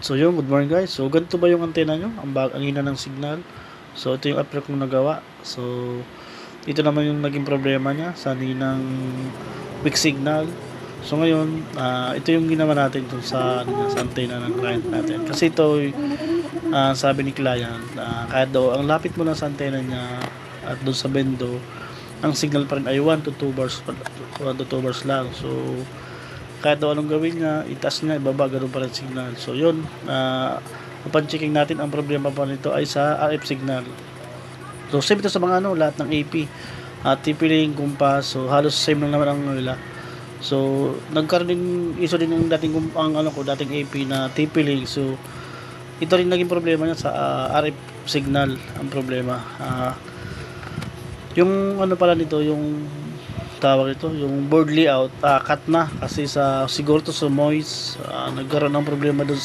So yun, good morning guys. So ganito ba yung antena nyo? Ang hina ng signal. So ito yung upgrade kong nagawa. So ito naman yung naging problema niya sa hinang weak signal. So ngayon, ito yung ginawa natin dun sa antena ng client natin. Kasi ito, sabi ni client, kahit daw ang lapit mo na sa antena niya at dun sa bendo, ang signal pa rin ay 1 to 2 bars lang. So kahit daw anong gawin niya, itaas niya, ibaba, ganun pa rin signal. So yun, upon checking natin, ang problema pa nito ay sa RF signal. So same ito sa mga lahat ng AP at TP-Link, Compass, so halos same lang naman ang nila. So nagkaroon din issue din yung dating dating AP na TP-Link. So ito rin naging problema niya sa RF signal ang problema. Yung pala nito, yung tawag ito, yung board layout cut na kasi siguro to sa noise, nagkaroon ng problema doon sa